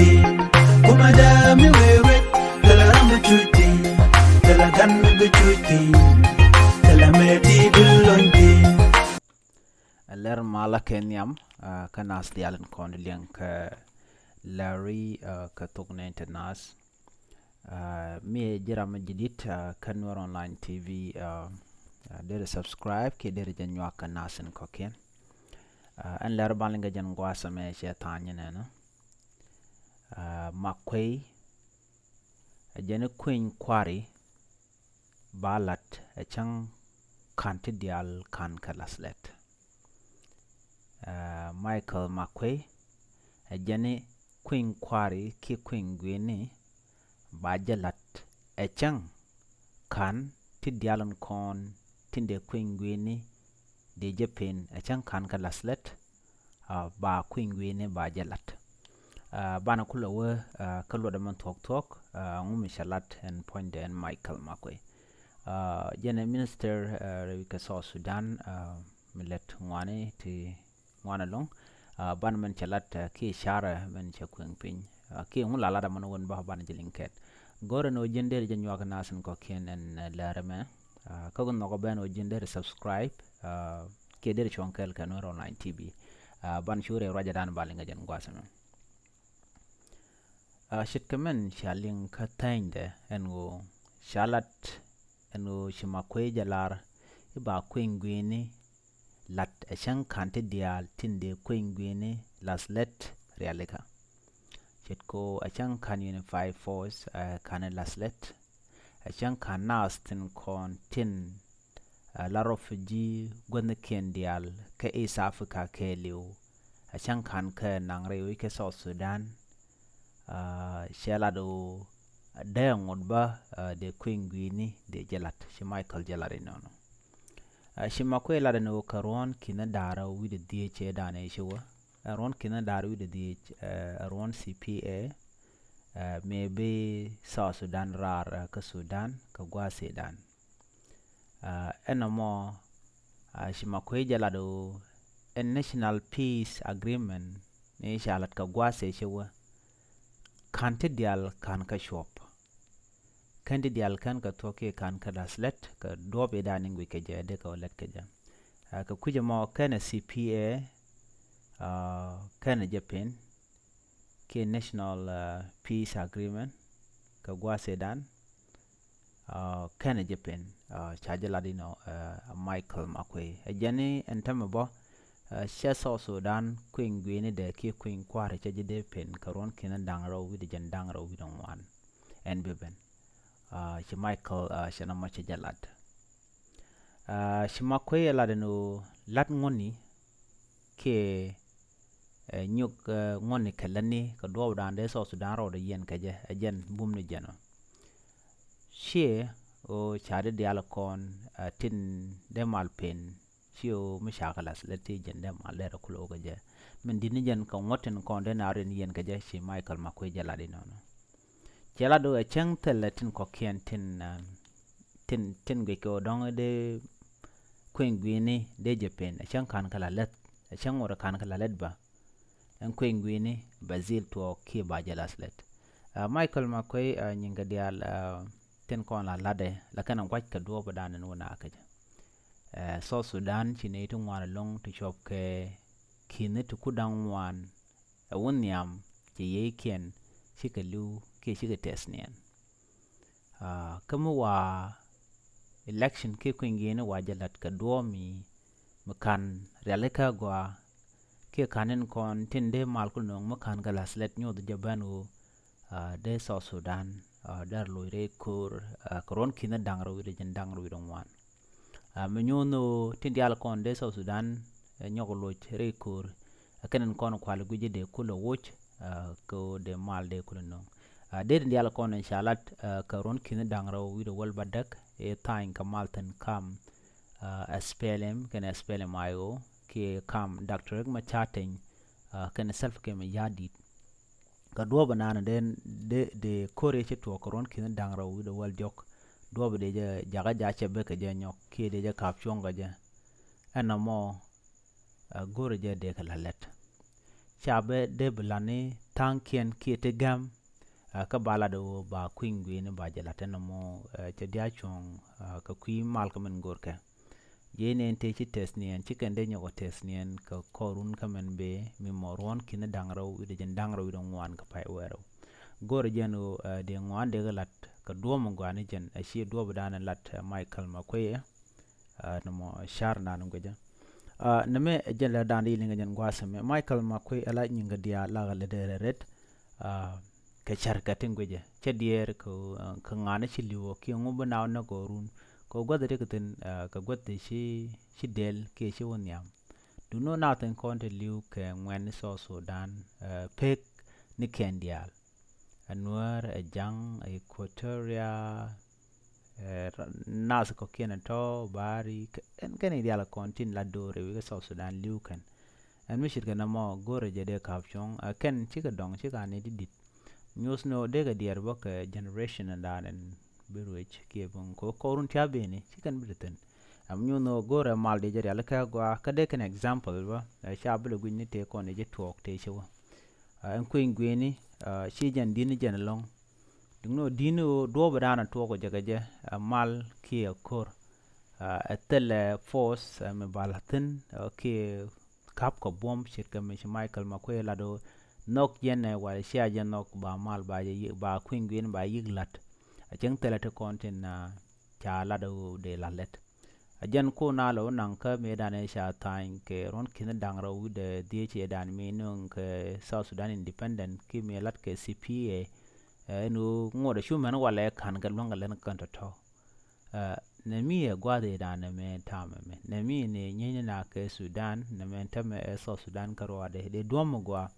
chuti kumada mi wewe tala rambu chuti tala ganbu chuti tala meti dulonti Läär malä kenyam kanas dialen kondilian ka Lääri ka tukne internas mi jiram jidit kan nuer online tv dere subscribe ke dere janwa kanasen koken an Läär balinga jan gwasa me shetanya nena Makuei jene kuëny kwari balat chang kanti dial kan kalaslet Michael Makuei jene kuëny kwari ki kuëny guiini bajalat chang kan ti dialon kon tinde kuëny guiini de jepen chang kan kalaslet ba kuëny guiini bajalat bana kula we kalwa da man tok ngumi shalat and point and Michael Makuei jene minister rewika South Sudan millet ngwane ti ngwana long ban man shalat ki shara man chakweng piny ki ngula da man won ba ban jilinket gore no jender janwa ka nasen ko ken en Läär me ko no go ben o jender subscribe ke der chonkel kan online tv ban shure raja dan balinga jan gwasame shit kamen shaling katande engo shalat eno shimakuei jalar iba kuëny guiini lat shan kante dial tinde kuëny guiini laslet realika shit ko shan kan unify force kan laslet shan kan nas tin kon tin larofuji gwenne ken dial ka East Africa ke liu shan kan ka nangre wike South Sudan shelado dayangod ba de kuëny guiini de jalat shi Michael jalari nono shi Makuei lada no karon kina dara wide DH dane shiwa ron kina dara wide DH ron CPA maybe South Sudan rar ka Sudan ka gwase dan enamo shi Makuei jalado a national peace agreement ne shalat ka gwase shiwa kante dial kan ka shop kandi dial kan ka toke kan ka laslet ka dobe daning wike jede ka olet ka jam ka kuje mo kana CPA kana Japan ke national peace agreement ka gwase dan kana Japan chaje ladino Michael Makuei ajani entama bo South Sudan kuëny guiini de ki kuëny kwari chaje de pen karon kina dangro wide jan dangro wide ngwan en beben shi Michael shana mache jalad shi Makuei ladino lat ngoni ke nyuk ngoni kalani ka do dande South Sudan ro de yen kaje ajen bumni jeno she o chade dial kon tin de malpen shio mishakalas leti jende malera kulo gaje men dini jen ka ngoten konde na ren yen gaje shi Michael Makuei jaladi nono jalado a chang teletin ko kien tin geko dong de kuëny guiini de Japan a chang kan kala let a chang ora kan kala let ba en kuëny guiini bazil to ki ba jalas let Michael Makuei nyinga dial tin kon la lade la kana kwaj ka do badan no na kaje South Sudan chine tu ngwana long tu chop ke kine tu kudang wan wonyam che yeken shikelu ke shike tesnien kama wa election ke kuëny guiini wa jalat ka domi makan realika gwa ke kanen kon tinde malkul nong makan galaslet nyod jabanu de South Sudan dar loire kur koron kina dangro wide jan dangro wide ngwan menyono tindi al kon de South Sudan nyogolo rekur kanen kon kwal guje de kulo woch ko de mal de kulo no de tindi al kon inshallah karon kina dangro wide wal badak e tain kamalten kam SPLM kana SPLM ayo ke kam Dr. ma chatting kana self ke me yadit ka do banana den de kore che to koron kina dangro wide wal jok do de jaga ja chebe ke je nyok ke de ja kapchon ga je anamo gore je de kala let chabe de blani tang kien ki te gam ka bala do ba queen guini ba jala tenamo te dia chong ka kui mal ka men gorka yene ente chi test nien chicken de nyogo test nien ka korun ka men be mi moron kin dangraw ide jen dangraw ide ngwan ka pai wero gor jenu de ngwan de lat ka do mo ngwan jen a shi do badana lat Michael Makuei namo shar nan ngoja name jela dandi linga jen gwasame Michael Makuei ala nyinga dia la le de red ka charkatin goje chadier ko ka ngana chi liwo ki nguba naw na gorun ko gwada de kutin ka gwada shi del ke shi wonyam du no natin konte liw ke ngwen so Sudan pek ni kendial nuer jang Equatoria nas ko kena to bari en ken ideal kontin la dore wi so Sudan liw kan en mishit kana mo gore jede kapchong ken chika dong chika ne didit news no dega diar bok generation and an birwich kibon ko korun tiabeni chikan britain am you no gore mal de jari alaka gwa kade kan example ba shabul gwini te ko ne je talk te chewa en queen guiini shi jan dini jan long dingno dino do badana to ko jagaje mal ki kor atel force me balatin ki kap ko bomb shit ka me Michael Makuei lado nok yene wal shia jen nok ba mal ba queen guiini ba yiglat a jeng telete kontin na cha lado de lalet a jen ko na lo nan ka me dane sha time ke ron kin dangra wu de DH dan me nun ke South Sudan independent ki me lat ke CPA no ngode shuman wala kan ga longa len kan to ne mi e gwade dane me tame me ne mi ne nyenye na ke Sudan ne me tame South Sudan karwa de dom gwa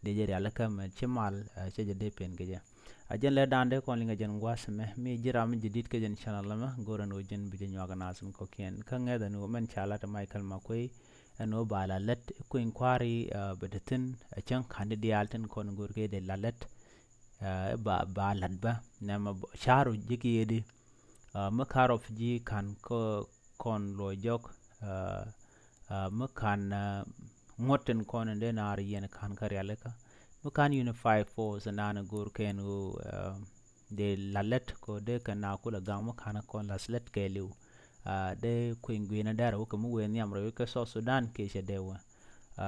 de jeri alaka me chimal cheje de pen geja ajen le dande kon linga jen gwasme mi jiram jidit ke jen channel lama goran o jen bi jen waga nasum ko ken kan ngeda no men chala ta Michael Makuei no bala let ko inquiry bedetin a chan kandidialten kon gorge de lalet ba ladba nama sharu jiki yedi makarof ji kan ko kon lo jok makan ngoten kon de nar yen kan karyaleka makan unify force nana gur ken de lalet ko de kana kula gam makan kon laslet keliu de queen guiini dara ko mu wen yamro ko so Sudan ke shedewa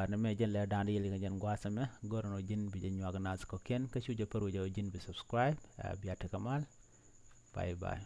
na me jen le dande yeli jen gwasame gorno jin bi jen waga nas ko ken ka shuje paru jo jin bi subscribe biata kamal bye bye